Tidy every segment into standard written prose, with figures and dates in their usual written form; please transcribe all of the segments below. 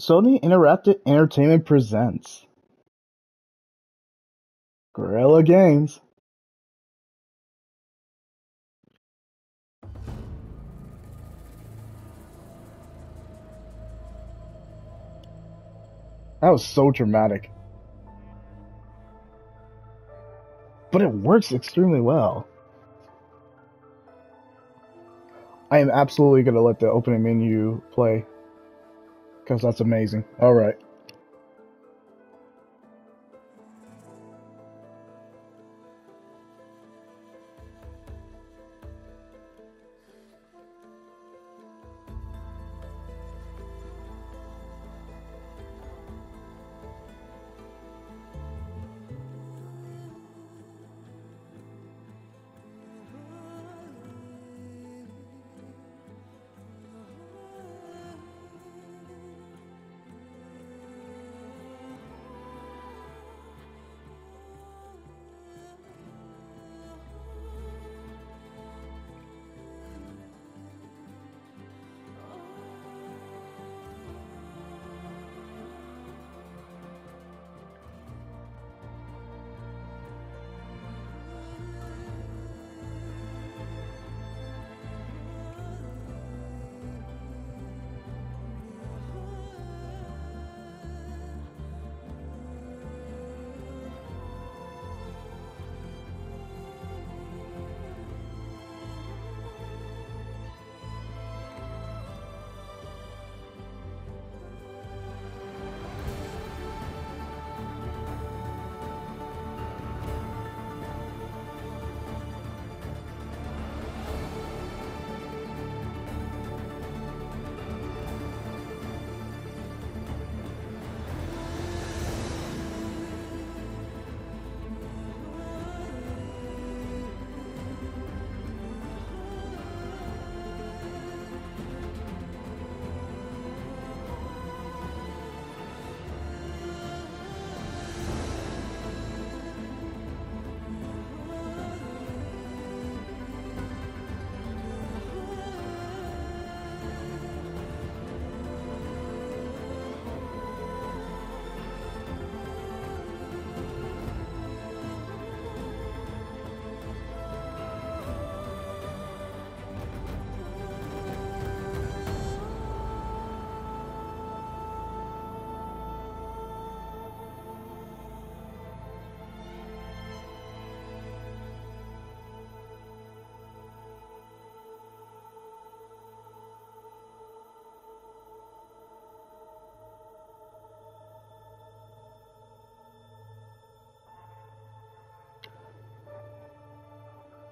Sony Interactive Entertainment presents Guerrilla Games. That was so dramatic, but it works extremely well. I am absolutely going to let the opening menu play because that's amazing. All right.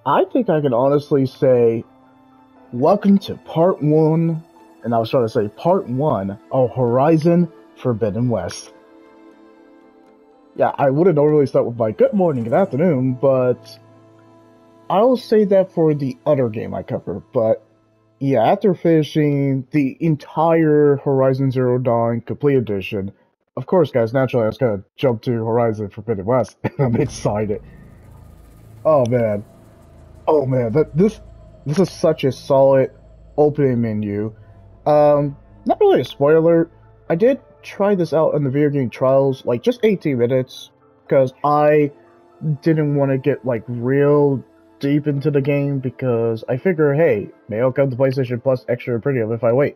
I think I can honestly say, welcome to part one, and I was trying to say part one of Horizon Forbidden West. Yeah, I wouldn't normally start with my good morning, good afternoon, but I'll say that for the other game I cover. But yeah, after finishing the entire Horizon Zero Dawn Complete Edition, of course, guys, naturally I was gonna jump to Horizon Forbidden West, and I'm excited. Oh man. Oh man, this is such a solid opening menu. Not really a spoiler. I did try this out in the video game trials, like just 18 minutes, because I didn't want to get like real deep into the game because I figure, hey, maybe I'll come to PlayStation Plus extra premium if I wait.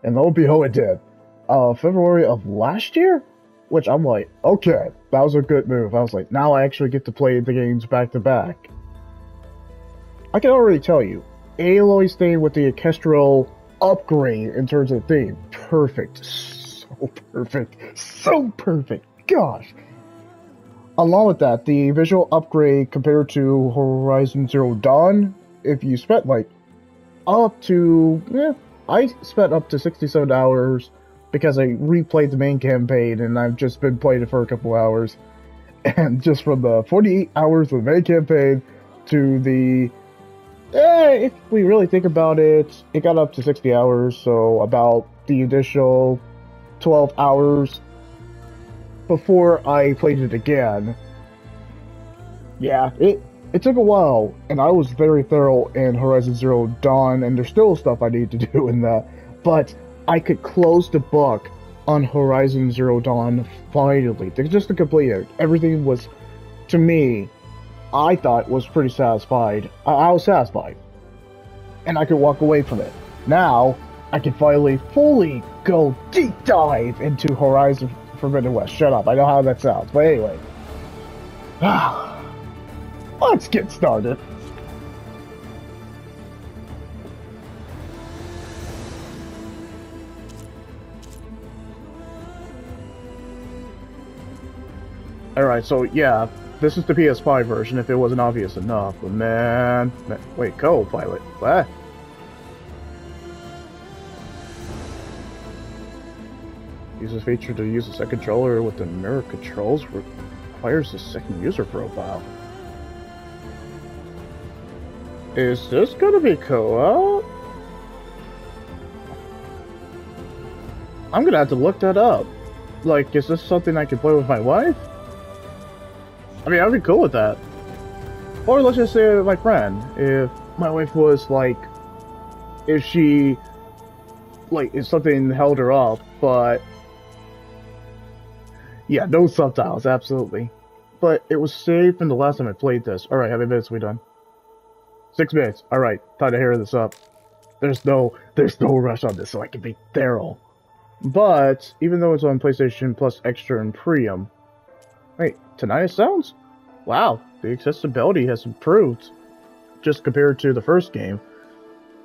And lo and behold, it did. February of last year, which I'm like, okay, that was a good move. I was like, now I actually get to play the games back to back. I can already tell you, Aloy's theme with the orchestral upgrade in terms of theme, perfect. So perfect. So perfect. Gosh. Along with that, the visual upgrade compared to Horizon Zero Dawn, if you spent like up to, I spent up to 67 hours because I replayed the main campaign and I've just been playing it for a couple hours. And just from the 48 hours of the main campaign to the if we really think about it, it got up to 60 hours, so about the additional 12 hours before I played it again. Yeah, it took a while, and I was very thorough in Horizon Zero Dawn, and there's still stuff I need to do in that, but I could close the book on Horizon Zero Dawn finally. Just to complete it. Everything was, to me, I thought was pretty satisfied. I was satisfied. And I could walk away from it. Now, I can finally fully go deep dive into Horizon Forbidden West. Shut up, I know how that sounds. But anyway. Let's get started. Alright, so yeah, this is the PS5 version if it wasn't obvious enough, but man wait, co-pilot, what? Use this feature to use a second controller with the mirror controls requires a second user profile. Is this gonna be co-op? I'm gonna have to look that up. Like, is this something I can play with my wife? I mean, I'd be cool with that. Or let's just say with my friend. If my wife was like, if she, like, if something held her up, but yeah, no subtitles, absolutely. But it was saved from the last time I played this. Alright, how many minutes are we done? 6 minutes. Alright, time to hurry this up. There's no rush on this, so I can beat Daryl. But, even though it's on PlayStation Plus Extra and Premium, wait, tinnitus sounds? Wow, the accessibility has improved, just compared to the first game.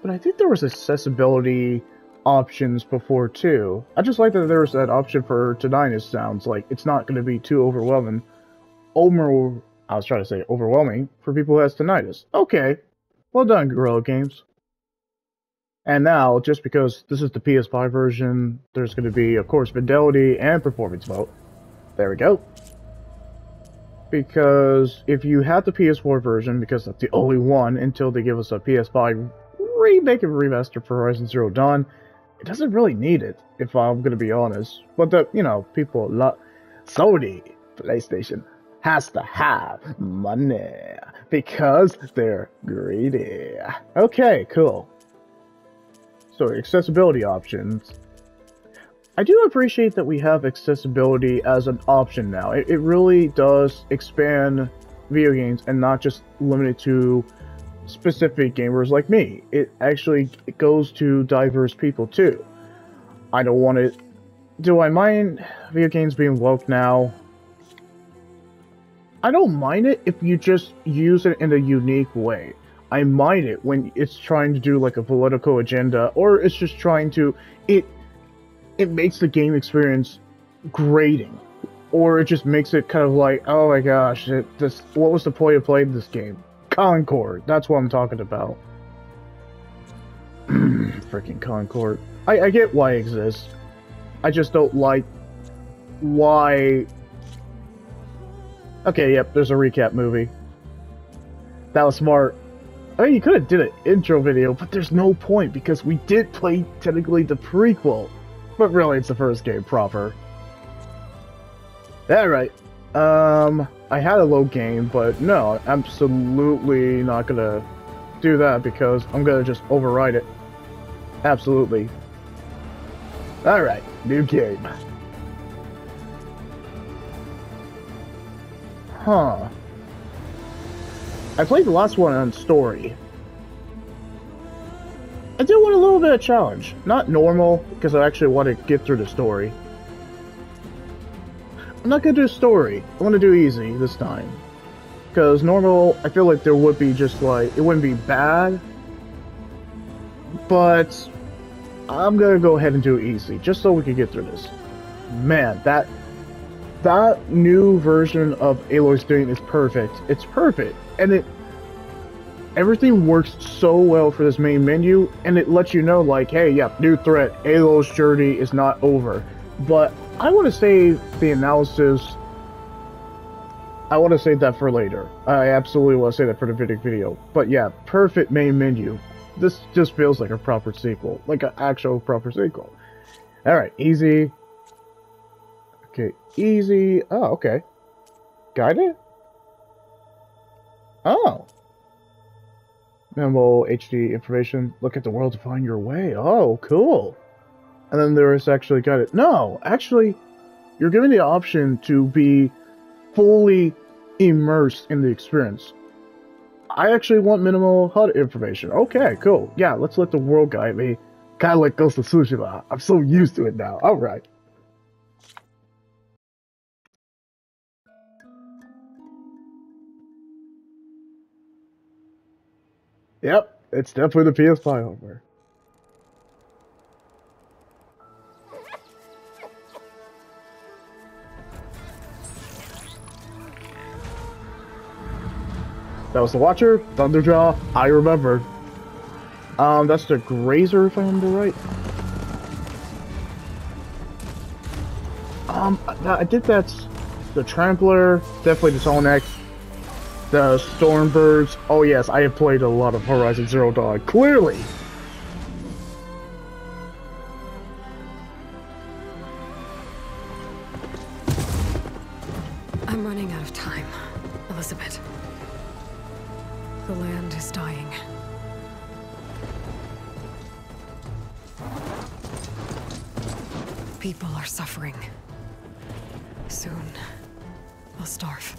But I think there was accessibility options before too. I just like that there was that option for tinnitus sounds, like it's not going to be too overwhelming. I was trying to say overwhelming for people who has tinnitus. Okay, well done, Guerrilla Games. And now, just because this is the PS5 version, there's going to be, of course, fidelity and performance mode. There we go. Because if you have the PS4 version, because that's the only one until they give us a PS5 remake and remaster for Horizon Zero Dawn, it doesn't really need it, if I'm going to be honest. But people love Sony, PlayStation, has to have money because they're greedy. Okay, cool. So, accessibility options. I do appreciate that we have accessibility as an option now. It really does expand video games and not just limited to specific gamers like me. It goes to diverse people too. I don't want it. Do I mind video games being woke now? I don't mind it if you just use it in a unique way. I mind it when it's trying to do like a political agenda, or it's just trying to it makes the game experience grating, or it just makes it kind of like, oh my gosh, what was the point of playing this game? Concord, that's what I'm talking about. Freaking Concord. I get why it exists. I just don't like why. Okay, yep, there's a recap movie. That was smart. I mean, you could have did an intro video, but there's no point because we did play technically the prequel. But really, it's the first game proper. Alright. I had a load game, but no, absolutely not gonna do that because I'm gonna just override it. Absolutely. Alright, new game. Huh. I played the last one on story. I do want a little bit of challenge. Not normal, because I actually want to get through the story. I'm not gonna do story. I want to do easy this time. Because normal, I feel like there would be just like, it wouldn't be bad. But I'm gonna go ahead and do easy, just so we can get through this. Man, that new version of Aloy's doing is perfect. It's perfect. And everything works so well for this main menu, and it lets you know, like, hey, yeah, new threat, Aloy's journey is not over. But I want to save the analysis. I want to save that for later. I absolutely want to save that for the video. But yeah, perfect main menu. This just feels like a proper sequel, like an actual proper sequel. Alright, easy. Okay, easy. Oh, okay. Guided? Oh. Minimal HD information. Look at the world to find your way. Oh, cool. And then there is actually kind of no, actually, you're given the option to be fully immersed in the experience. I actually want minimal HUD information. Okay, cool. Yeah, let's let the world guide me. Kind of like Ghost of Tsushima. I'm so used to it now. All right. Yep, it's definitely the PS5 hardware. That was the Watcher, Thunderjaw. I remember. That's the Grazer, if I remember right. I think that's the Trampler, definitely the Sonic, the Stormbirds. Oh yes, I have played a lot of Horizon Zero Dawn. Clearly. I'm running out of time, Elizabeth. The land is dying. People are suffering. Soon, they'll starve.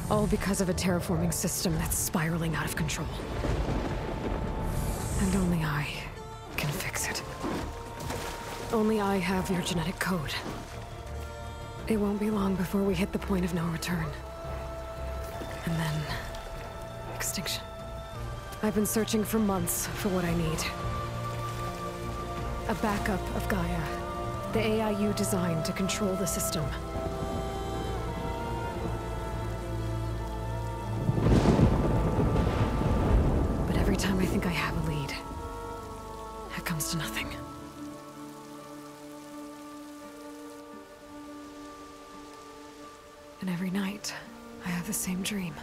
All because of a terraforming system that's spiraling out of control. And only I can fix it. Only I have your genetic code. It won't be long before we hit the point of no return. And then... extinction. I've been searching for months for what I need. A backup of Gaia. The AI you designed to control the system. But every time I think I have a lead, it comes to nothing. And every night, I have the same dream.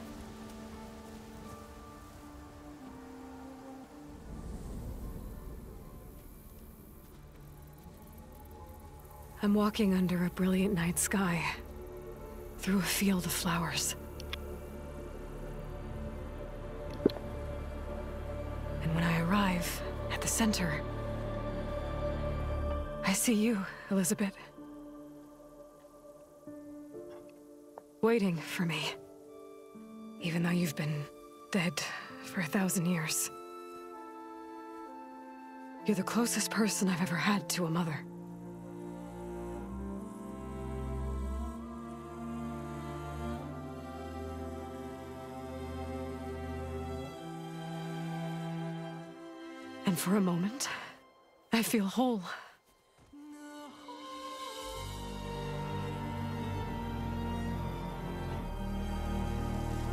I'm walking under a brilliant night sky, through a field of flowers. And when I arrive at the center, I see you, Elizabeth. Waiting for me. Even though you've been dead for 1,000 years. You're the closest person I've ever had to a mother. And for a moment, I feel whole.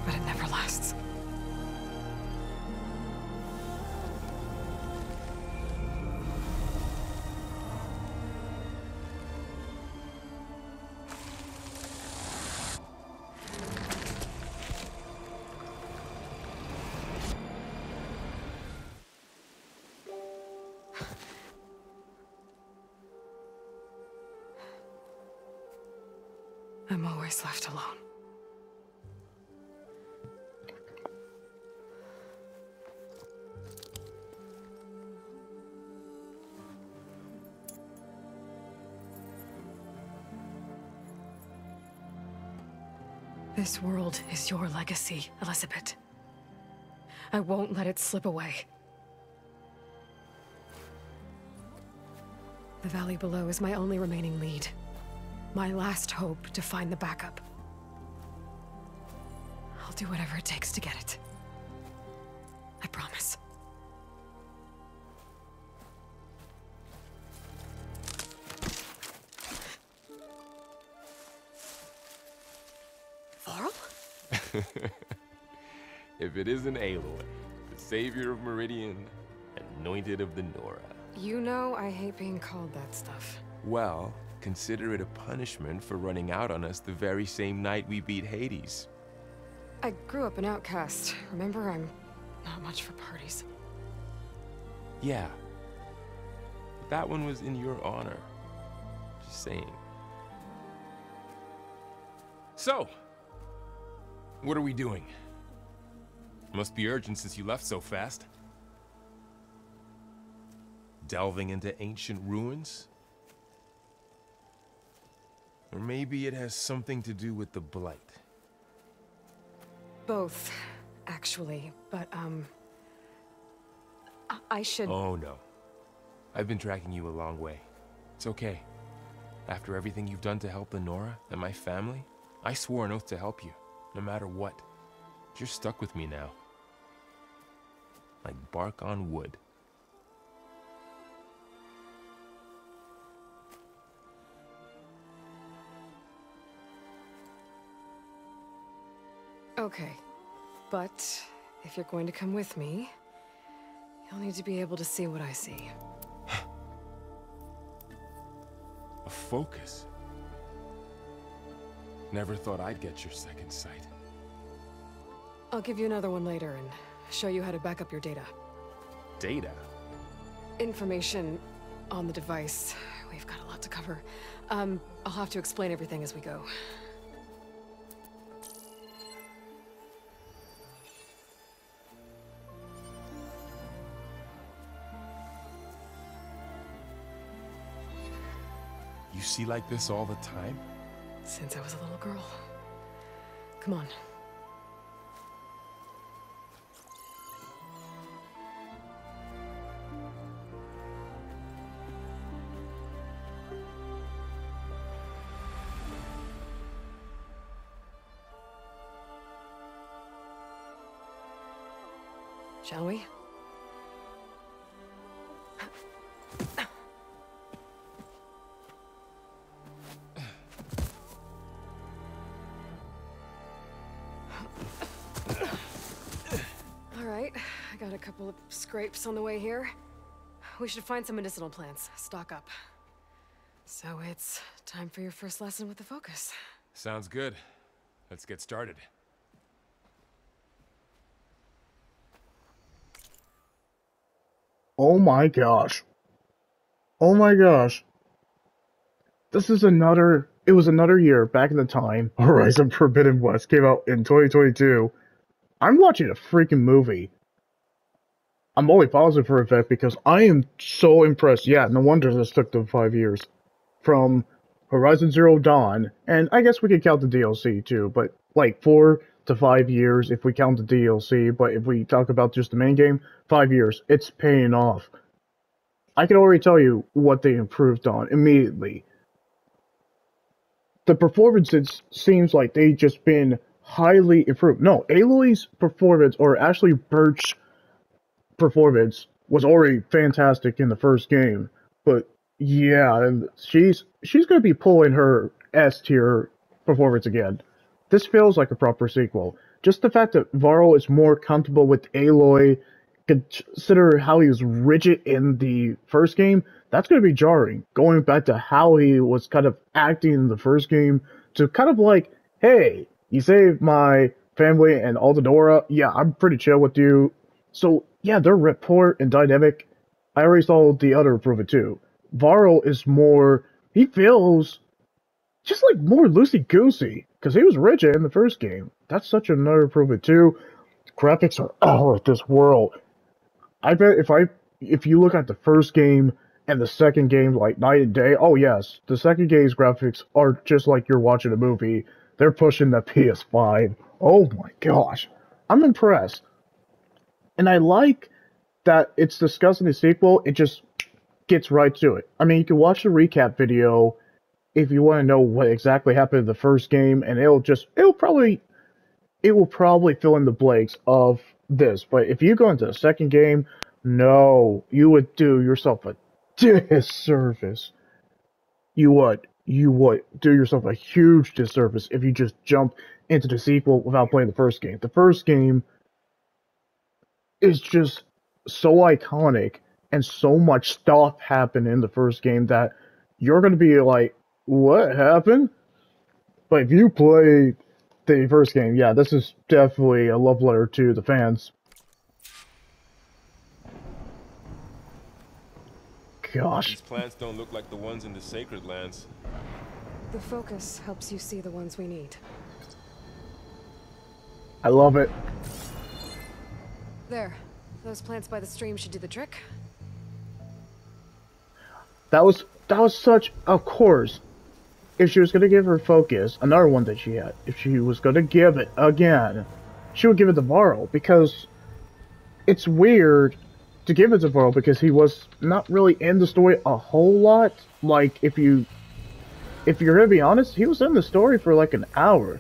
But it never lasts. I'm always left alone. This world is your legacy, Elizabeth. I won't let it slip away. The valley below is my only remaining lead. My last hope to find the backup. I'll do whatever it takes to get it. I promise. Varl? If it isn't Aloy, the savior of Meridian, anointed of the Nora. You know I hate being called that stuff. Well, consider it a punishment for running out on us the very same night we beat Hades. I grew up an outcast. Remember, I'm not much for parties. Yeah. But that one was in your honor. Just saying. So, what are we doing? Must be urgent since you left so fast. Delving into ancient ruins? Or maybe it has something to do with the Blight. Both, actually, but, I should... Oh, no. I've been tracking you a long way. It's okay. After everything you've done to help Lenora and my family, I swore an oath to help you, no matter what. You're stuck with me now. Like bark on wood. Okay, but if you're going to come with me, you'll need to be able to see what I see. A focus? Never thought I'd get your second sight. I'll give you another one later and show you how to back up your data. Data? Information on the device. We've got a lot to cover. I'll have to explain everything as we go. You see like this all the time? Since I was a little girl. Come on. Shall we? Alright, I got a couple of scrapes on the way here. We should find some medicinal plants, stock up. So it's time for your first lesson with the focus. Sounds good. Let's get started. Oh my gosh. Oh my gosh. This is another... It was another year back in the time Horizon Forbidden West came out in 2022. I'm watching a freaking movie. I'm only pausing for a bit because I am so impressed. Yeah, no wonder this took them 5 years. From Horizon Zero Dawn, and I guess we could count the DLC too, but like 4 to 5 years if we count the DLC, but if we talk about just the main game, 5 years. It's paying off. I can already tell you what they improved on immediately. The performances seems like they just been highly improved. No, Aloy's performance, or Ashley Birch's performance, was already fantastic in the first game. But yeah, she's gonna be pulling her S tier performance again. This feels like a proper sequel. Just the fact that Varl is more comfortable with Aloy, consider how he was rigid in the first game, that's going to be jarring. Going back to how he was kind of acting in the first game, to kind of like, hey, you saved my family and Aldadora, yeah, I'm pretty chill with you. So yeah, their rapport and dynamic, I already saw the other prove it too. Varl is more, he feels just like more loosey-goosey, because he was rigid in the first game. That's such another improvement too. Graphics are out of this world. I bet if you look at the first game and the second game like night and day, oh yes, the second game's graphics are just like you're watching a movie. They're pushing the PS5. Oh my gosh. I'm impressed. And I like that it's discussing the sequel, it just gets right to it. I mean, you can watch the recap video if you want to know what exactly happened in the first game, and it will probably fill in the blanks of this. But if you go into the second game, no, you would do yourself a disservice. You would do yourself a huge disservice if you just jump into the sequel without playing the first game. The first game is just so iconic, and so much stuff happened in the first game that you're going to be like, what happened? But if you play the first game, yeah, this is definitely a love letter to the fans. Gosh. These plants don't look like the ones in the Sacred Lands. The focus helps you see the ones we need. I love it. There. Those plants by the stream should do the trick. That was such, of course. If she was gonna give her focus, another one that she had, if she was gonna give it again, she would give it to Varl, because it's weird to give it to Varl because he was not really in the story a whole lot. Like, if you're gonna be honest, he was in the story for like an hour,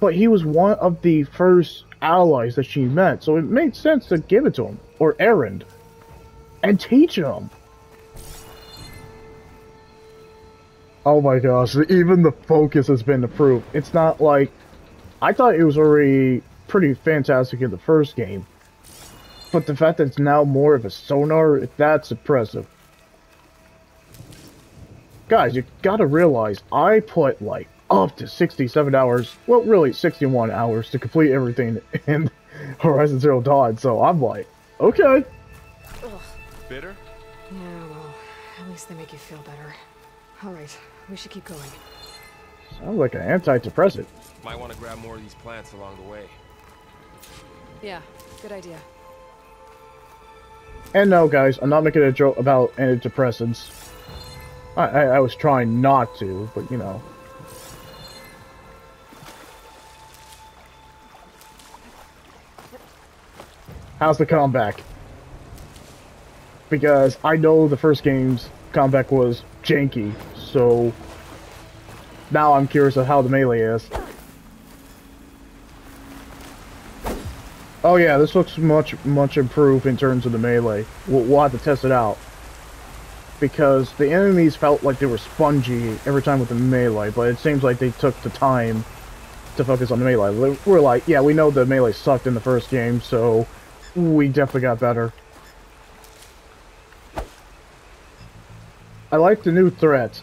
but he was one of the first allies that she met, so it made sense to give it to him, or Erend, and teach him. Oh my gosh, even the focus has been improved. It's not like... I thought it was already pretty fantastic in the first game, but the fact that it's now more of a sonar, that's impressive. Guys, you gotta realize, I put like up to 67 hours, well really 61 hours to complete everything in Horizon Zero Dawn, so I'm like, okay. Ugh. Bitter? Yeah, well, at least they make you feel better. Alright, we should keep going. Sounds like an antidepressant. Might want to grab more of these plants along the way. Yeah, good idea. And no, guys, I'm not making a joke about antidepressants. I was trying not to, but you know. How's the comeback? Because I know the first game's comeback was janky, so now I'm curious of how the melee is. Oh yeah, this looks much improved in terms of the melee. We'll have to test it out. Because the enemies felt like they were spongy every time with the melee, but it seems like they took the time to focus on the melee. We're like, yeah, we know the melee sucked in the first game, so we definitely got better. I like the new threats.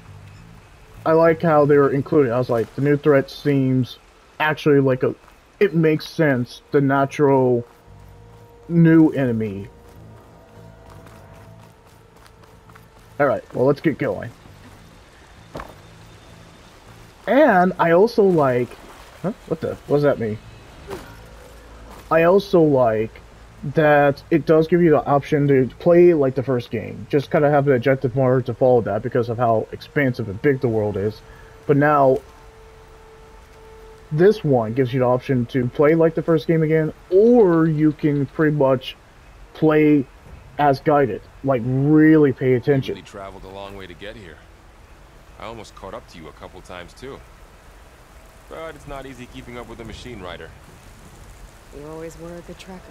I like how they were included. I was like, the new threat seems actually like a... It makes sense, the natural new enemy. Alright, well, let's get going. And I also like... Huh? What does that mean? I also like that it does give you the option to play like the first game. Just kind of have an objective more to follow that because of how expansive and big the world is. But now, this one gives you the option to play like the first game again, or you can pretty much play as guided. Like, really pay attention. You really traveled a long way to get here. I almost caught up to you a couple times too. But it's not easy keeping up with a machine rider. You always were a good tracker.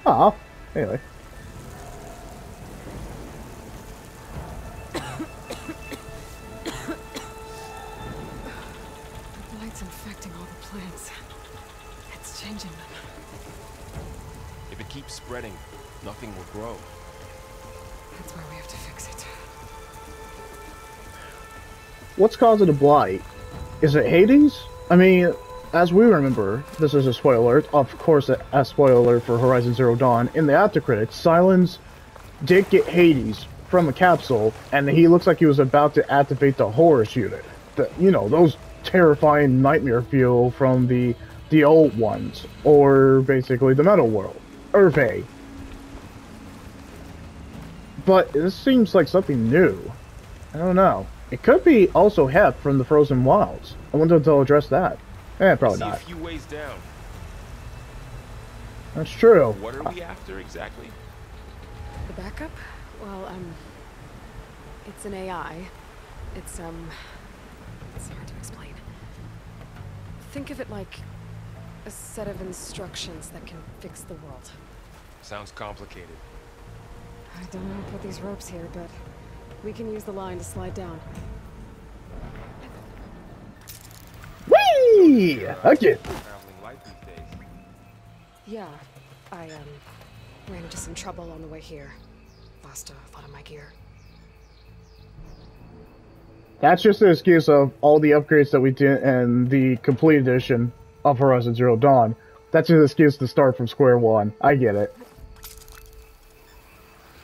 Aw, anyway. The blight's infecting all the plants. It's changing them. If it keeps spreading, nothing will grow. That's where we have to fix it. What's causing the blight? Is it Hades? I mean, as we remember, this is a spoiler alert, of course a spoiler alert for Horizon Zero Dawn, in the after credits, Silence did get Hades from a capsule, and he looks like he was about to activate the Horus unit. You know, those terrifying nightmare fuel from the old ones, or basically the Metal World, Urve. But this seems like something new. I don't know. It could be also Hep from the Frozen Wilds. I wonder if they'll address that. Probably not. A few ways down. That's true. What are we after exactly? The backup? Well, it's an AI. It's hard to explain. Think of it like a set of instructions that can fix the world. Sounds complicated. I don't know how to put these ropes here, but we can use the line to slide down. Whee! Okay. Traveling light these days. Yeah, I ran into some trouble on the way here. Lost a lot of my gear. That's just an excuse of all the upgrades that we did in the complete edition of Horizon Zero Dawn. That's just an excuse to start from square one. I get it.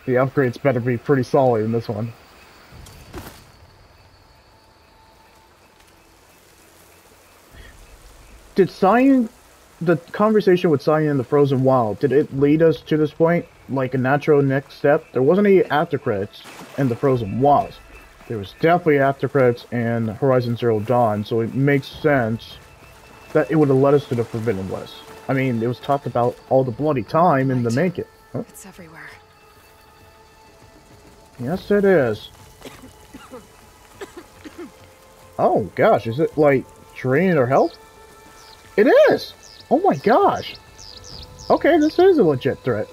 The upgrades better be pretty solid in this one. Did Cyan the conversation with Cyan in the Frozen Wild, did it lead us to this point? Like a natural next step? There wasn't any after credits in the Frozen Wilds. There was definitely after credits in Horizon Zero Dawn, so it makes sense that it would have led us to the Forbidden West. I mean, it was talked about all the bloody time in the make it. Huh? It's everywhere. Yes, it is. Oh gosh, is it like draining our health? It is! Oh my gosh! Okay, this is a legit threat.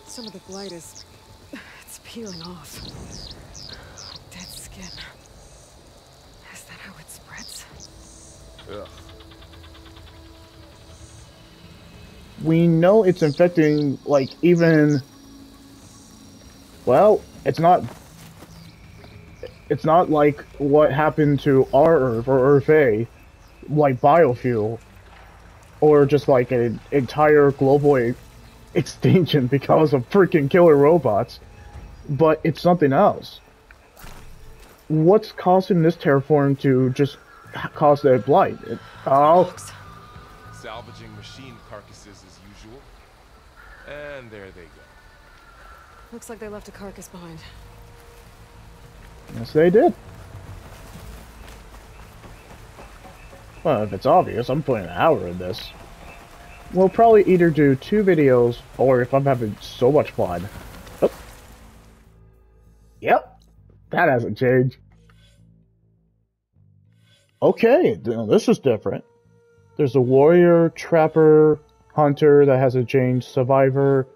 Some of the blight is... it's peeling off. Dead skin. Is that how it spreads? Ugh. We know it's infecting, like, even... Well, it's not like what happened to our Earth, or Earth A, like biofuel, or just like an entire global extinction because of freaking killer robots, but it's something else. What's causing this terraform to just cause that blight? Oh. Salvaging machine carcasses as usual. And there they go. Looks like they left a carcass behind. Yes, they did. Well, if it's obvious, I'm putting an hour in this. We'll probably either do 2 videos, or if I'm having so much fun. Oh. Yep, that hasn't changed. Okay, this is different. There's a warrior, trapper, hunter that hasn't changed, survivor,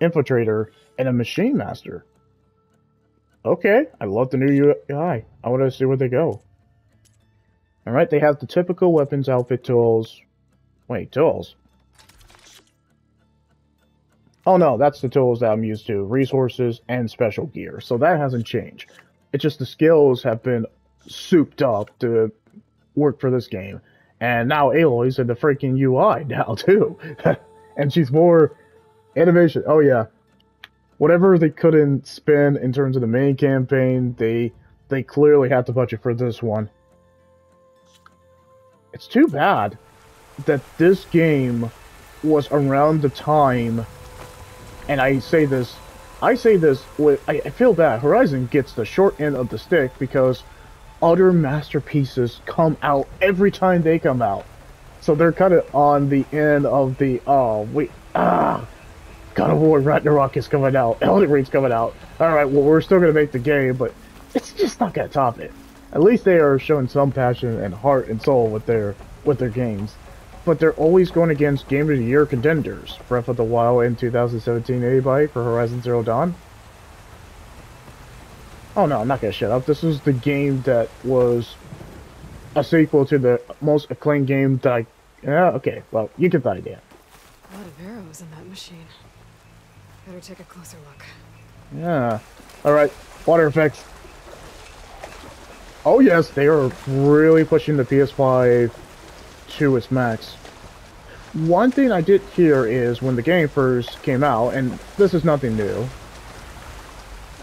infiltrator, and a machine master. Okay, I love the new UI. I want to see where they go. Alright, they have the typical weapons, outfit, tools. Wait, tools? Oh no, that's the tools that I'm used to. Resources and special gear. So that hasn't changed. It's just the skills have been souped up to work for this game. And now Aloy's in the freaking UI now too. And she's more animation. Oh yeah. Whatever they couldn't spend in terms of the main campaign, they clearly had the budget for this one. It's too bad that this game was around the time, and I say this with, I feel bad. Horizon gets the short end of the stick because other masterpieces come out every time they come out. So they're kind of on the end of the, God of War Ragnarok is coming out. Elden Ring's coming out. Alright, well, we're still going to make the game, but it's just not going to top it. At least they are showing some passion and heart and soul with their games. But they're always going against Game of the Year contenders. Breath of the Wild in 2017, anybody, for Horizon Zero Dawn? Oh no, I'm not going to shut up. This was the game that was a sequel to the most acclaimed game that I... Yeah, okay, well, you get the idea. A lot of arrows in that machine. Better take a closer look. Yeah. Alright, water effects. Oh yes, they are really pushing the PS5 to its max. One thing I did hear is when the game first came out, and this is nothing new.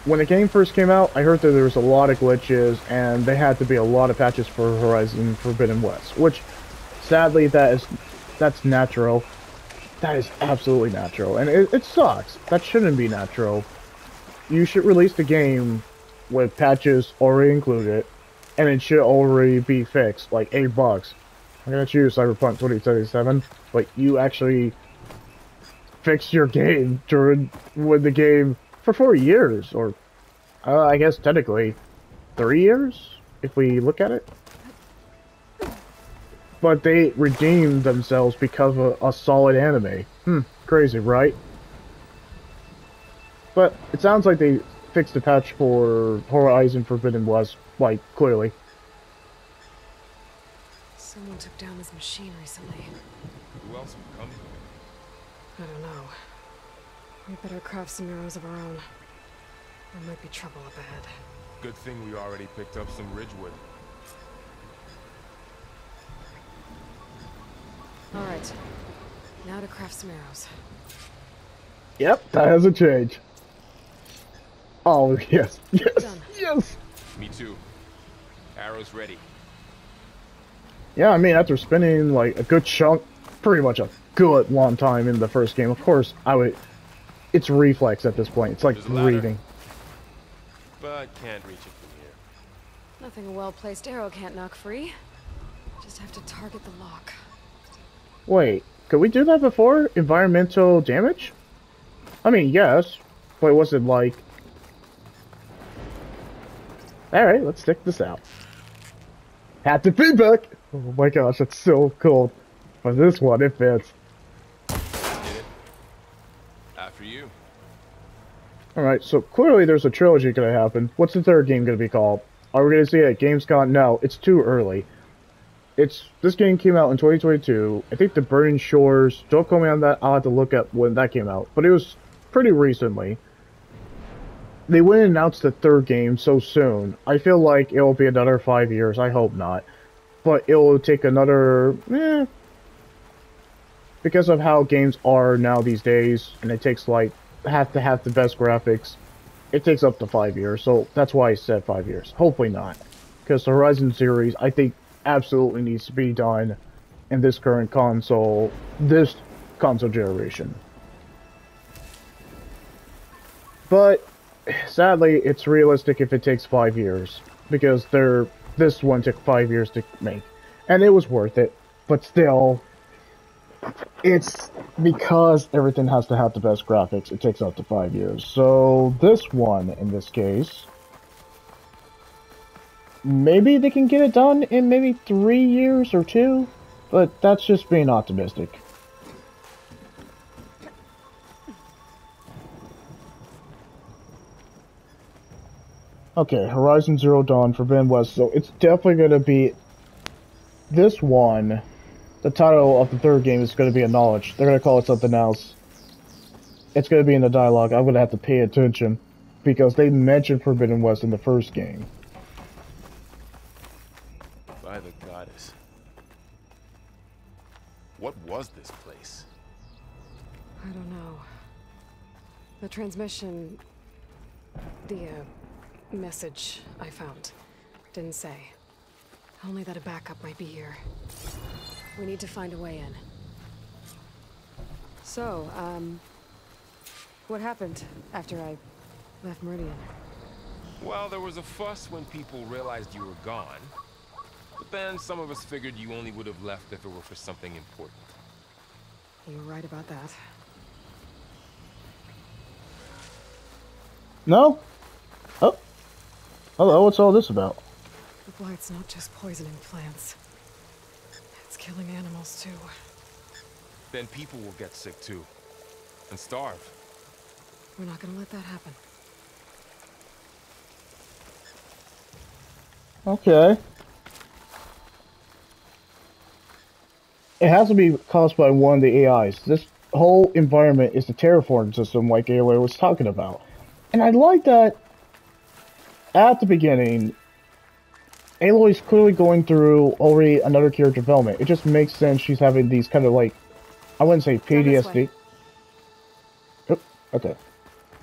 When the game first came out, I heard that there was a lot of glitches, and there had to be a lot of patches for Horizon Forbidden West, which, sadly, that's natural. That is absolutely natural, and it sucks. That shouldn't be natural. You should release the game with patches already included, and it should already be fixed, like $8. I'm gonna choose Cyberpunk 2077, but you actually fixed your game with the game for 4 years, or I guess technically 3 years, if we look at it. But they redeemed themselves because of a solid anime. Crazy, right? But it sounds like they fixed the patch for Horizon Forbidden West, like, clearly. Someone took down this machine recently. Who else would come here? I don't know. We better craft some arrows of our own. There might be trouble up ahead. Good thing we already picked up some ridgewood. Alright. Now to craft some arrows. Yep, that hasn't changed. Oh, yes, yes, Done. yes! Me too. Arrows ready. Yeah, I mean, after spending like a good chunk, pretty much a good long time in the first game, of course, I would. It's reflex at this point. It's like There's a ladder, breathing. but can't reach it from here. Nothing a well-placed arrow can't knock free. Just have to target the lock. Wait, could we do that before? Environmental damage? I mean, yes, but was it like? All right, let's stick this out. Haptic feedback. Oh my gosh, that's so cool. For this one, it fits. Did it? After you. Alright, so clearly there's a trilogy gonna happen. What's the third game gonna be called? Are we gonna see it at Gamescom? No, it's too early. This game came out in 2022. I think The Burning Shores, don't quote me on that, I'll have to look up when that came out. But it was pretty recently. They wouldn't announce the third game so soon. I feel like it'll be another 5 years, I hope not. But it'll take another, because of how games are now these days, and it takes like have to have the best graphics. It takes up to 5 years, so that's why I said 5 years. Hopefully not, because the Horizon series I think absolutely needs to be done in this this console generation. But sadly, it's realistic if it takes 5 years, because this one took 5 years to make, and it was worth it. But still, it's because everything has to have the best graphics, it takes up to 5 years. So this one, in this case, maybe they can get it done in maybe 3 years or 2, but that's just being optimistic. Okay, Horizon Zero Dawn Forbidden West, so it's definitely going to be this one. The title of the third game is going to be Acknowledged. They're going to call it something else. It's going to be in the dialogue. I'm going to have to pay attention, because they mentioned Forbidden West in the first game. By the goddess. What was this place? I don't know. The transmission... The, message I found didn't say. Only that a backup might be here. We need to find a way in. So, what happened after I left Meridian? Well, there was a fuss when people realized you were gone. But then some of us figured you only would have left if it were for something important. You were right about that. No? Oh. Hello, what's all this about? The blight's not just poisoning plants. It's killing animals, too. Then people will get sick, too. And starve. We're not gonna let that happen. Okay. It has to be caused by one of the AIs. This whole environment is the terraforming system like Aloy was talking about. And I like that at the beginning, Aloy's clearly going through already another character development. It just makes sense she's having these kind of like, I wouldn't say PTSD. Oh, okay.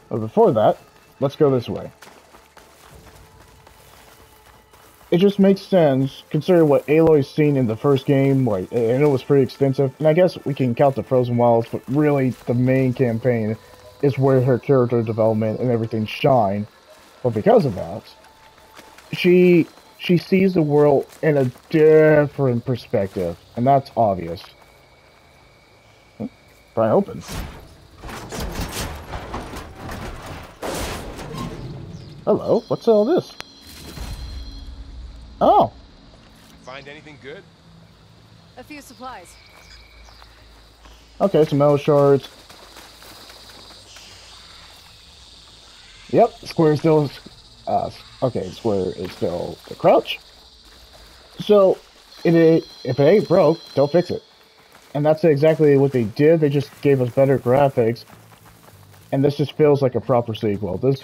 But before that, let's go this way. It just makes sense, considering what Aloy's seen in the first game, like, and it was pretty extensive. And I guess we can count the Frozen Wilds, but really the main campaign is where her character development and everything shine. But because of that, she sees the world in a different perspective, and that's obvious. Pry open. Hello, what's all this? Oh. Find anything good? A few supplies. Okay, some metal shards. Yep, square is still, okay, square is still the crouch. So, if it ain't broke, don't fix it. And that's exactly what they did. They just gave us better graphics. And this just feels like a proper sequel. This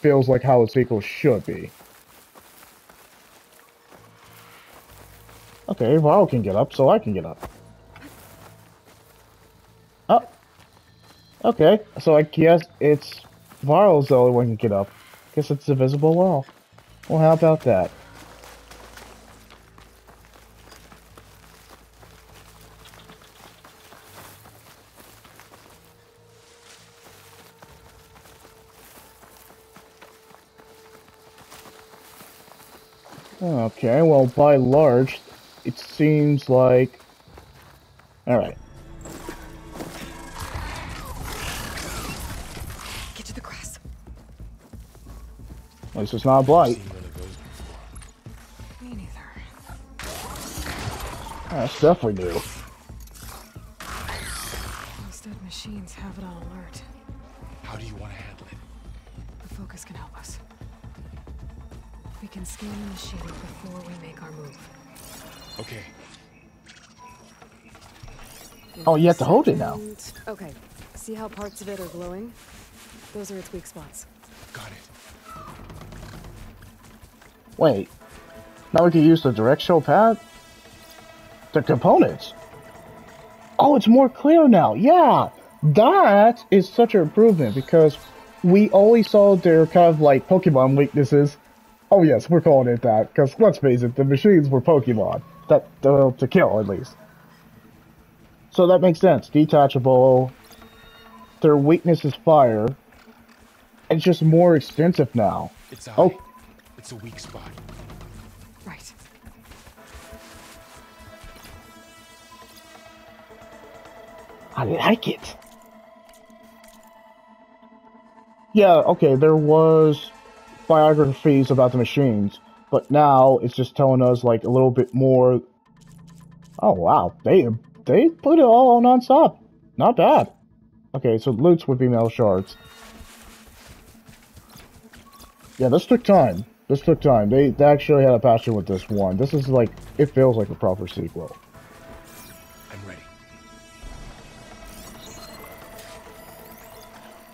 feels like how a sequel should be. Okay, Varl can get up, so I can get up. Oh. Okay, so I guess it's Varl's the only one who can get up. Guess it's a visible wall. Well, how about that? Okay, well, by large, it seems like... Alright. Get to the grass. At least it's not a blight. Seen one of those before. Me neither. That's definitely new. Those dead machines have it on alert. How do you want to handle it? The focus can help us. We can scan the machine before we make our move. Okay. Oh, you have to hold it now. Okay. See how parts of it are glowing? Those are its weak spots. Got it. Wait. Now we can use the directional pad? The components. Oh, it's more clear now. Yeah. That is such an improvement because we always saw their kind of like Pokemon weaknesses. Oh yes, we're calling it that because let's face it, the machines were Pokemon. That to kill at least. So that makes sense. Detachable. Their weakness is fire. It's just more expensive now. It's Oh. It's a weak spot. Right. I like it. Yeah, okay, there was biographies about the machines, but now it's just telling us like a little bit more. Oh wow, they put it all non-stop. Not bad. Okay, so loots would be metal shards. Yeah, this took time. This took time. They actually had a passion with this one. This is like, it feels like a proper sequel. I'm ready.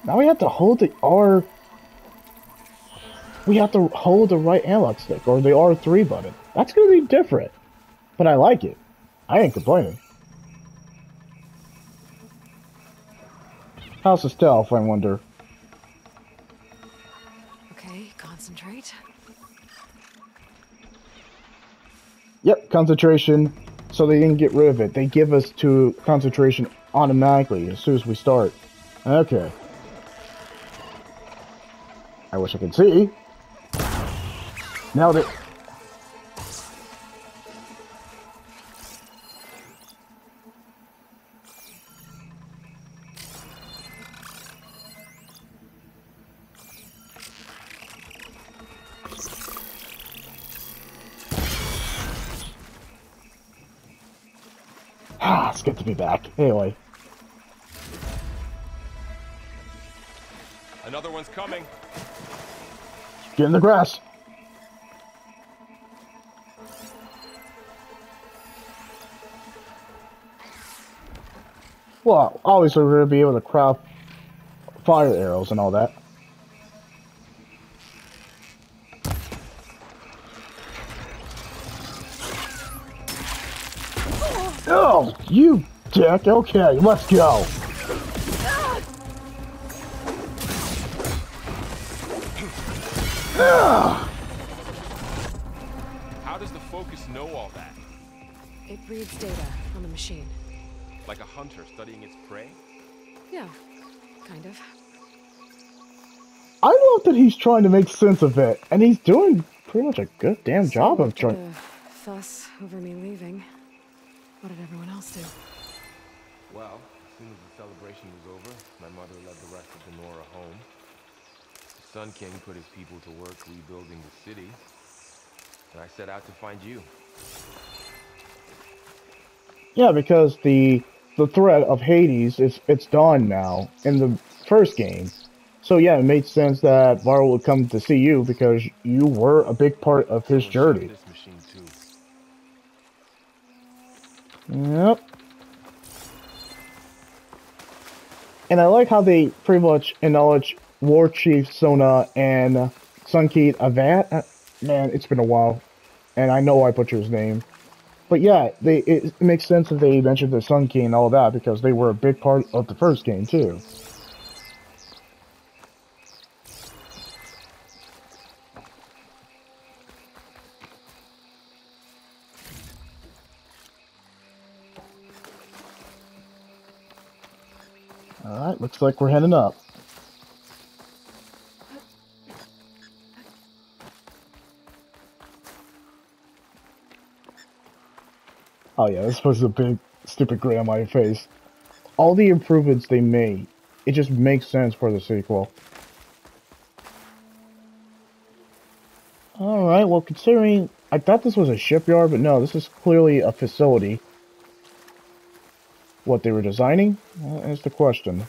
Now we have to hold the R. We have to hold the right analog stick, or the R3 button. That's gonna be different. But I like it. I ain't complaining. How's the stealth, I wonder? Okay, concentrate. Yep, concentration. So they didn't get rid of it. They give us to concentration automatically as soon as we start. Okay. I wish I could see. Nailed it. Ah, it's good to be back. Anyway. Another one's coming. Get in the grass. Well, obviously we're going to be able to craft fire arrows and all that. Oh, you dick. Okay, let's go. How does the focus know all that? It reads data on the machine. Like a hunter studying its prey? Yeah, kind of. I love that he's trying to make sense of it, and he's doing pretty much a good damn job of So, trying. the fuss over me leaving. What did everyone else do? Well, as soon as the celebration was over, my mother led the rest of the Nora home. The Sun King put his people to work rebuilding the city, and I set out to find you. Yeah, because the threat of Hades it's done now in the first game. So yeah, it made sense that Varl would come to see you because you were a big part of his Someone journey. shot this machine too. Yep. And I like how they pretty much acknowledge War Chief Sona and Sunkeet Avant. Man, it's been a while, and I know I butchered his name. But yeah, it makes sense that they mentioned the Sun King and all that because they were a big part of the first game too. Alright, looks like we're heading up. Oh yeah, this was a big stupid grin on my face. All the improvements they made, it just makes sense for the sequel. Alright, well considering I thought this was a shipyard, but no, this is clearly a facility. What they were designing? Well, that's the question.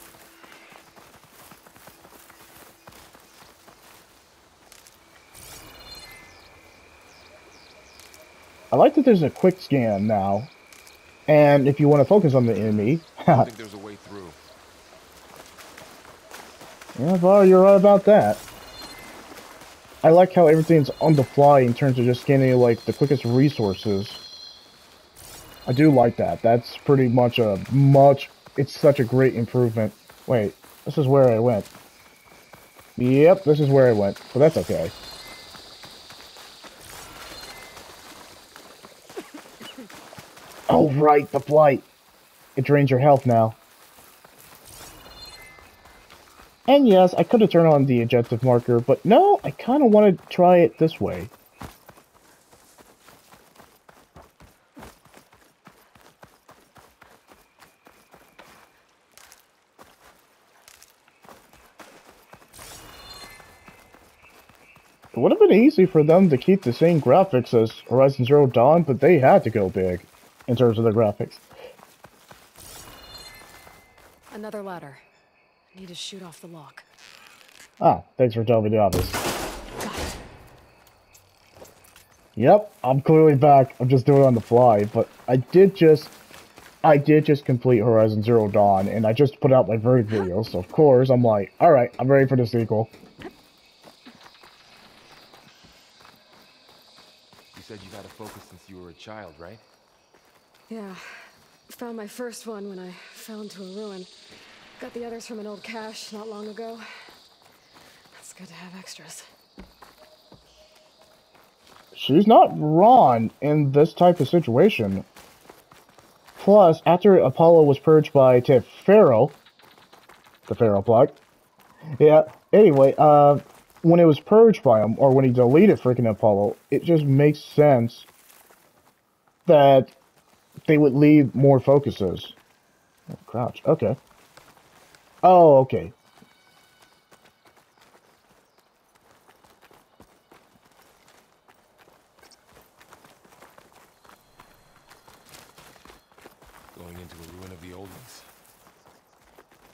I like that there's a quick scan now. And if you want to focus on the enemy... I think there's a way through. Yeah, Varl, you're right about that. I like how everything's on the fly in terms of just scanning, like, the quickest resources. I do like that. That's pretty much it's such a great improvement. Wait, this is where I went. Yep, this is where I went, but that's okay. Oh, right, the flight. It drains your health now. And yes, I could have turned on the objective marker, but no, I kind of want to try it this way. It would have been easy for them to keep the same graphics as Horizon Zero Dawn, but they had to go big in terms of the graphics. Another ladder. I need to shoot off the lock. Ah, thanks for telling me the obvious. Yep, I'm clearly back. I'm just doing it on the fly, but I did just complete Horizon Zero Dawn, and I just put out my verdict video, so of course I'm like, alright, I'm ready for the sequel. You said you've had a focus since you were a child, right? Yeah. Found my first one when I fell into a ruin. Got the others from an old cache not long ago. It's good to have extras. She's not wrong in this type of situation. Plus, after Apollo was purged by Pharaoh, the Pharaoh plot. Yeah, anyway, when it was purged by him, or when he deleted freaking Apollo, it just makes sense that they would leave more focuses. Oh, crouch, okay. Oh, okay. Going into a ruin of the old ones.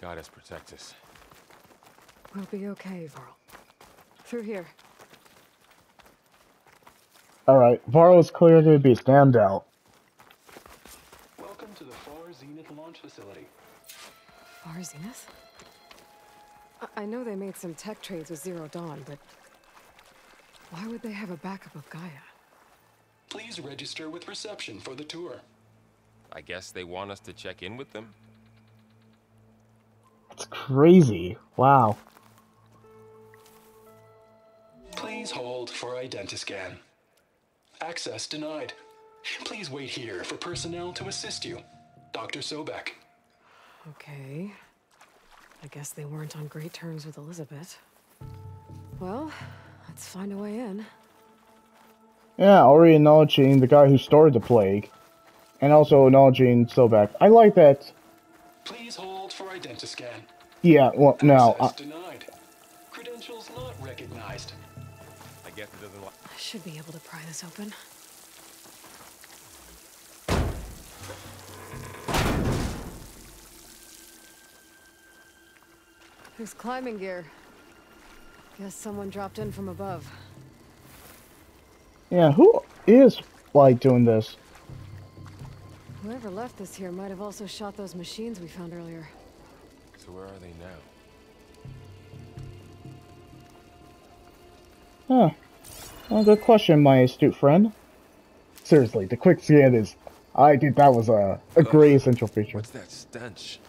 God has protect us. We'll be okay, Varl. Through here. Alright, Varl is clearly going to be a standout. Welcome to the Far Zenith launch facility. Far Zenith? I know they made some tech trades with Zero Dawn, but why would they have a backup of Gaia? Please register with reception for the tour. I guess they want us to check in with them? It's crazy. Wow. Please hold for identiscan. Access denied. Please wait here for personnel to assist you. Dr. Sobek. Okay. I guess they weren't on great terms with Elizabeth. Well, let's find a way in. Yeah, already acknowledging the guy who started the plague. And also acknowledging Sobek. I like that. Please hold for identiscan. Yeah, well, no. Access denied. Credentials not recognized. I guess it doesn't I should be able to pry this open. There's climbing gear. Guess someone dropped in from above. Yeah, who is, like, doing this? Whoever left this here might have also shot those machines we found earlier. So where are they now? Huh. Well, good question, my astute friend. Seriously, the quick scan is... I think that was a great essential feature. What's that stench?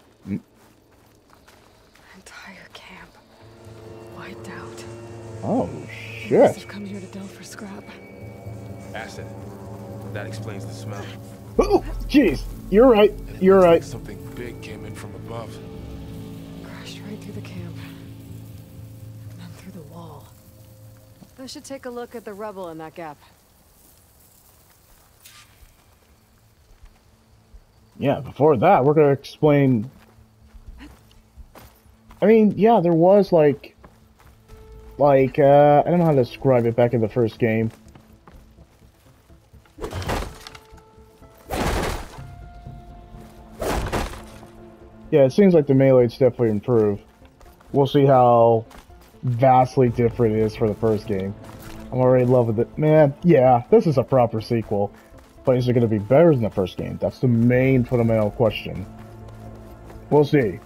Entire camp. Wiped out. Oh, Must shit. have come here to delve for scrap. Acid. That explains the smell. Oh, jeez. You're right. You're Looks right. like something big came in from above. Crashed right through the camp. And then through the wall. I should take a look at the rubble in that gap. Yeah, before that, we're gonna explain. I mean, yeah, there was I don't know how to describe it back in the first game. Yeah, it seems like the melee's definitely improved. We'll see how vastly different it is for the first game. I'm already in love with it. Man, yeah, this is a proper sequel. But is it going to be better than the first game? That's the main fundamental question. We'll see.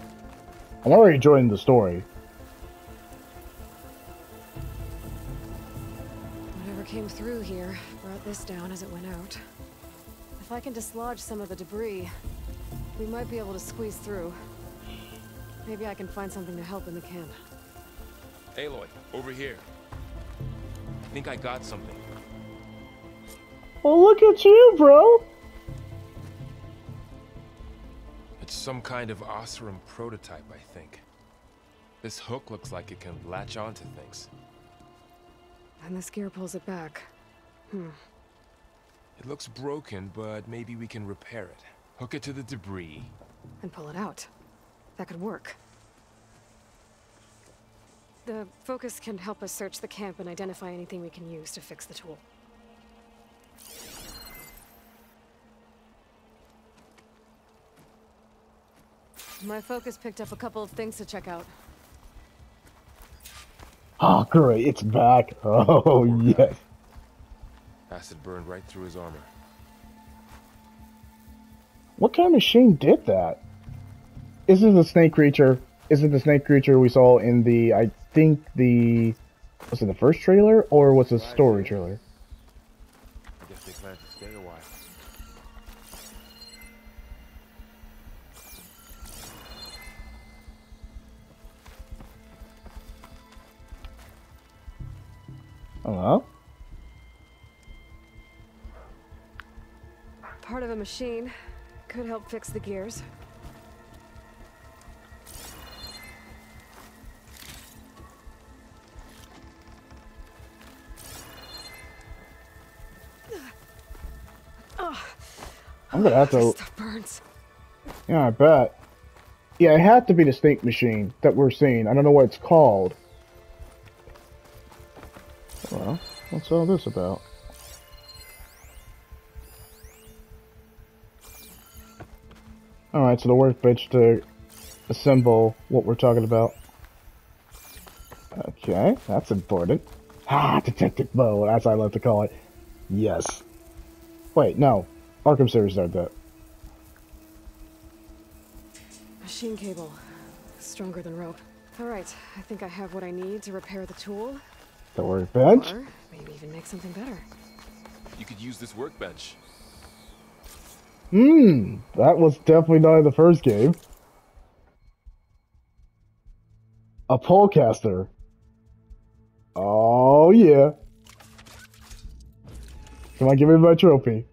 I'm already enjoying the story. Whatever came through here brought this down as it went out. If I can dislodge some of the debris, we might be able to squeeze through. Maybe I can find something to help in the camp. Aloy, over here. I think I got something. Well, look at you, bro! It's some kind of Oseram prototype, I think. This hook looks like it can latch onto things. And this gear pulls it back. It looks broken, but maybe we can repair it. Hook it to the debris. And pull it out. That could work. The focus can help us search the camp and identify anything we can use to fix the tool. My focus picked up a couple of things to check out. Oh, great, it's back. Oh, yes. Acid burned right through his armor. What kind of machine did that? Is it the snake creature? Is it the snake creature we saw in the, I think was it the first trailer, or was it the story trailer? I guess they plan to stay a while. Hello? Part of a machine. Could help fix the gears. I'm gonna have to. This stuff burns. Yeah, I bet. Yeah, it had to be the snake machine that we're seeing. I don't know what it's called. Well, what's all this about? Alright, so the workbench to assemble what we're talking about. Okay, that's important. Ah, detective mode, as I like to call it. Yes. Wait, no. Arkham series does that. Machine cable. Stronger than rope. Alright, I think I have what I need to repair the tool. The workbench? Or maybe even make something better. You could use this workbench. That was definitely not in the first game. A polecaster. Oh, yeah. Come on, give me my trophy.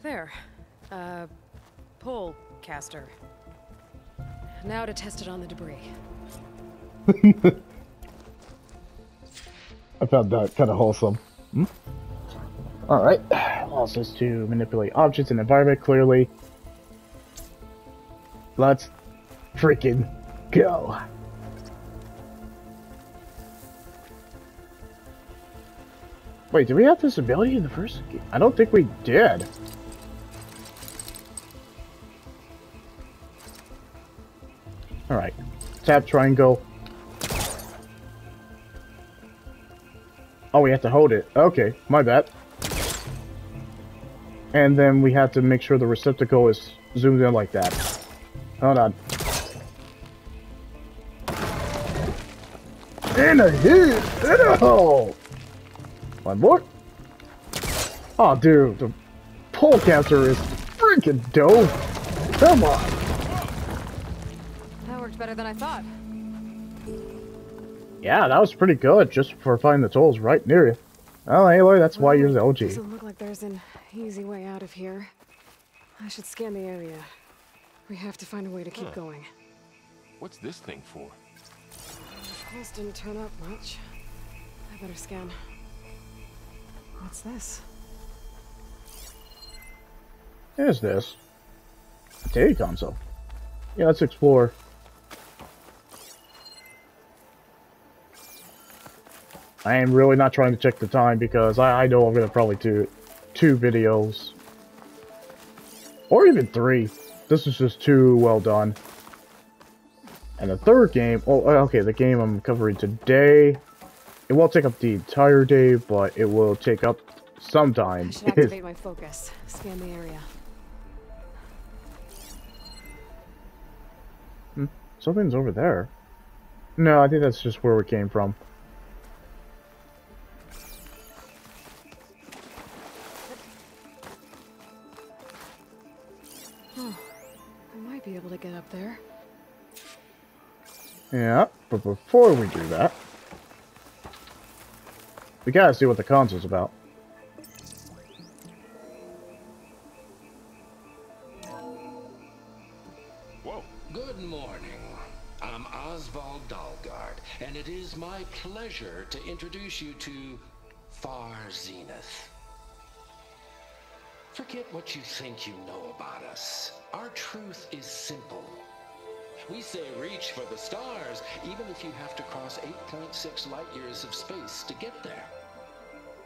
There. Pole caster. Now to test it on the debris. I found that kind of wholesome. Alright. Also is to manipulate objects and environment clearly. Let's freaking go. Wait, did we have this ability in the first game? I don't think we did. Alright. Tap triangle. Oh, we have to hold it. Okay, my bad. And then we have to make sure the receptacle is zoomed in like that. Hold on. In a hit! In a hole! One more. Oh, dude, the polecaster is freaking dope. Come on. That worked better than I thought. Yeah, that was pretty good, just for finding the tools right near you. Oh, Aloy, that's why you're the OG. Doesn't look like there's an easy way out of here. I should scan the area. We have to find a way to keep going. What's this thing for? The pulse didn't turn up much. I better scan. What's this? Is this? A day console. Yeah, let's explore. I am really not trying to check the time because I know I'm gonna probably do 2 videos. Or even 3. This is just too well done. And the third game, oh, okay, the game I'm covering today, it won't take up the entire day, but it will take up some time. I should activate my focus. Scan the area. Something's over there. No, I think that's just where we came from. Oh, I might be able to get up there. Yeah, but before we do that, we gotta see what the console's about. Whoa. Good morning. I'm Oswald Dalgard, and it is my pleasure to introduce you to Far Zenith. Forget what you think you know about us. Our truth is simple. We say reach for the stars, even if you have to cross 8.6 light years of space to get there.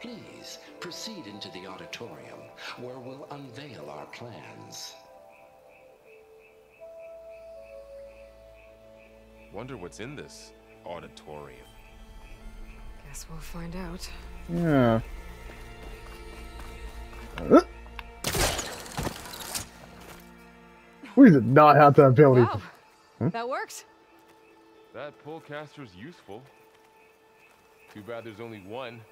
Please proceed into the auditorium, where we'll unveil our plans. Wonder what's in this auditorium. Guess we'll find out. Yeah. We did not have the ability. Wow, that worked. That pullcaster's useful. Too bad there's only one.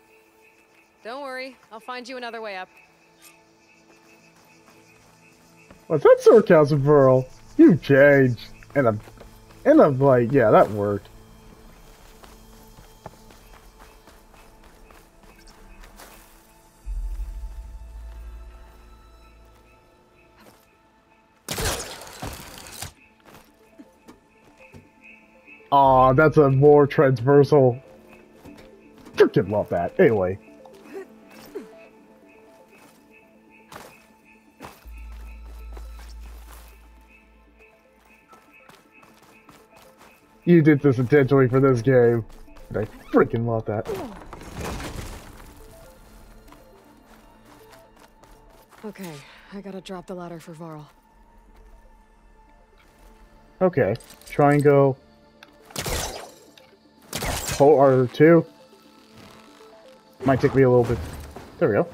Don't worry, I'll find you another way up. What's that sarcasm, Varl? You changed. And I'm like, yeah, that worked. Aw, that's a more transversal. Freaking love that. Anyway. You did this intentionally for this game. And I freaking love that. Okay, I gotta drop the ladder for Varl. Okay. Try and go. Hold R2. Might take me a little bit. There we go.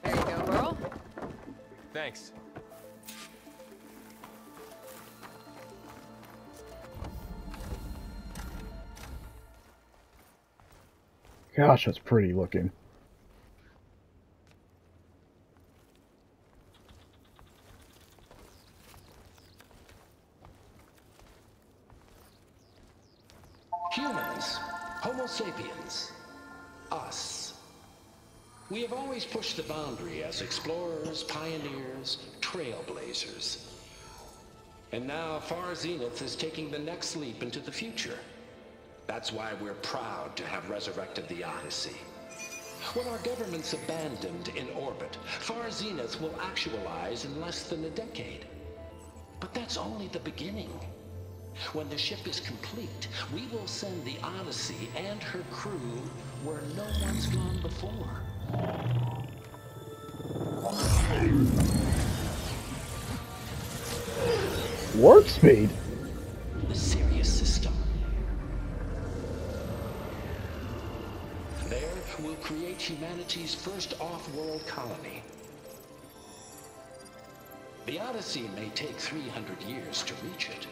There you go, Varl. Thanks. Gosh, that's pretty looking. Humans, Homo sapiens, us. We have always pushed the boundary as explorers, pioneers, trailblazers. And now Far Zenith is taking the next leap into the future. That's why we're proud to have resurrected the Odyssey. What our governments abandoned in orbit, Far Zenith will actualize in less than a decade. But that's only the beginning. When the ship is complete, we will send the Odyssey and her crew where no one's gone before. Warp speed? The Sirius system. There, we'll create humanity's first off-world colony. The Odyssey may take 300 years to reach it.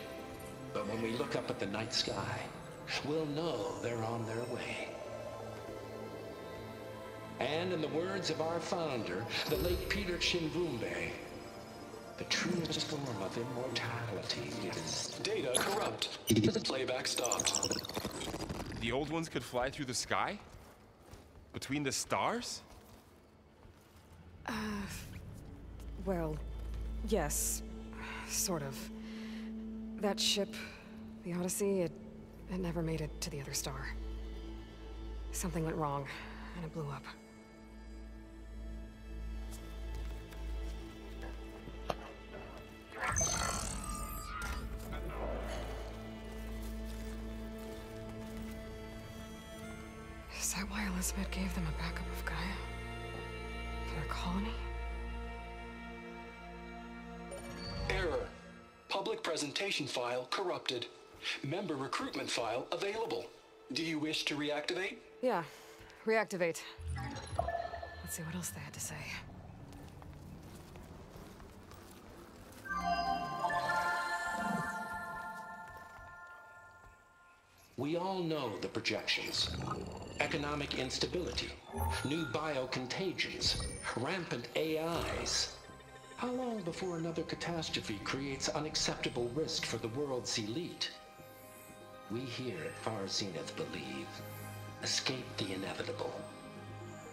But when we look up at the night sky, we'll know they're on their way. And in the words of our founder, the late Peter Chimbumbe, the truest form of immortality is... Data corrupt. The playback stopped. The old ones could fly through the sky? Between the stars? Well, yes, sort of. That ship, the Odyssey, it never made it to the other star. Something went wrong, and it blew up. Is that why Elizabeth gave them a backup of Gaia? For their colony? Error. Public presentation file corrupted. Member recruitment file available. Do you wish to reactivate? Yeah. Reactivate. Let's see what else they had to say. We all know the projections. Economic instability, new biocontagions, rampant AIs. How long before another catastrophe creates unacceptable risk for the world's elite? We here at Far Zenith believe, escape the inevitable.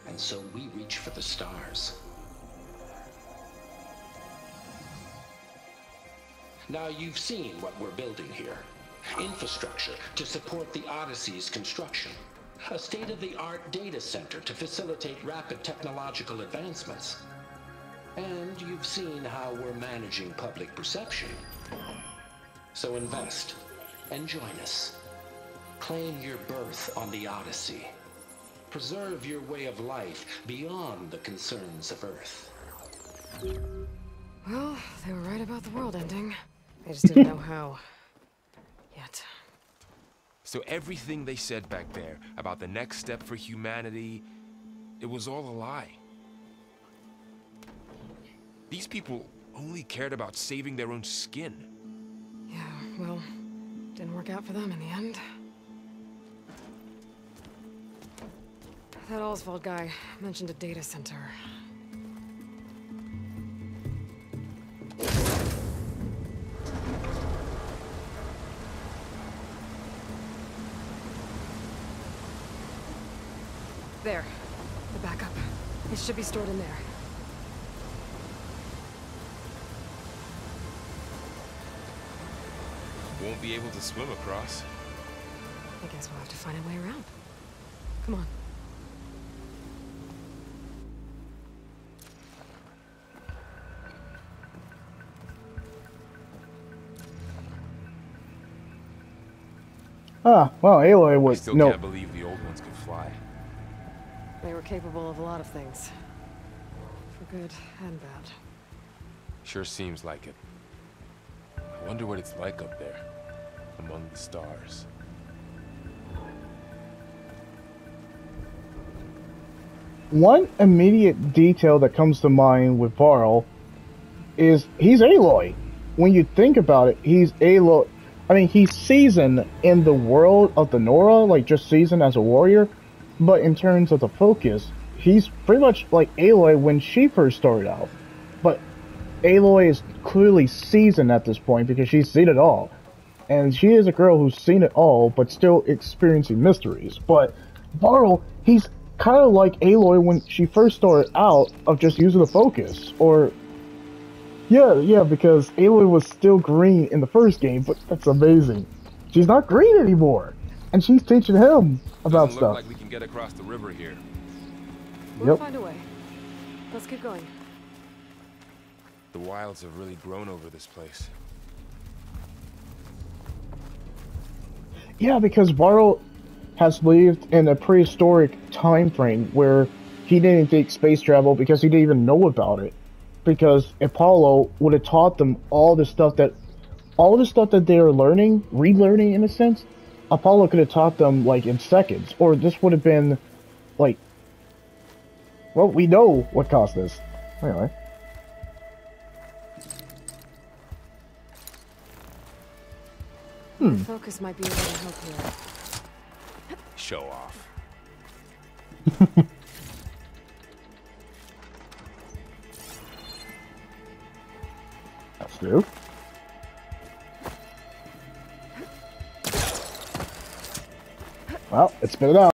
And so we reach for the stars. Now you've seen what we're building here. Infrastructure to support the Odyssey's construction. A state-of-the-art data center to facilitate rapid technological advancements. And you've seen how we're managing public perception. So invest and join us. Claim your berth on the Odyssey. Preserve your way of life beyond the concerns of Earth. Well, they were right about the world ending. They just didn't know how. Yet. So everything they said back there about the next step for humanity, it was all a lie. These people only cared about saving their own skin. Yeah, well, didn't work out for them in the end. That Oswald guy mentioned a data center. There. The backup. It should be stored in there. Won't be able to swim across. I guess we'll have to find a way around. Come on. Ah, well, Aloy I was still no. can't believe the old ones could fly. They were capable of a lot of things. For good and bad. Sure seems like it. I wonder what it's like up there, among the stars. One immediate detail that comes to mind with Varl is he's Aloy. When you think about it, he's Aloy. I mean, he's seasoned in the world of the Nora, like just seasoned as a warrior. But in terms of the focus, he's pretty much like Aloy when she first started out. But Aloy is clearly seasoned at this point because she's seen it all. And she is a girl who's seen it all, but still experiencing mysteries. But Varl, he's kind of like Aloy when she first started out of just using the focus. Or, yeah, because Aloy was still green in the first game, but that's amazing. She's not green anymore. And she's teaching him about Doesn't stuff. look like we can get across the river here. We'll find a way. Let's keep going. The wilds have really grown over this place. Yeah, because Varl has lived in a prehistoric time frame where he didn't take space travel because he didn't even know about it. Because Apollo would have taught them all the stuff that they are learning, relearning in a sense. Apollo could have taught them like in seconds, or this would have been like, well, we know what caused this. Anyway. The focus might be able to help here. Show off. That's true. Well, it's spit it out.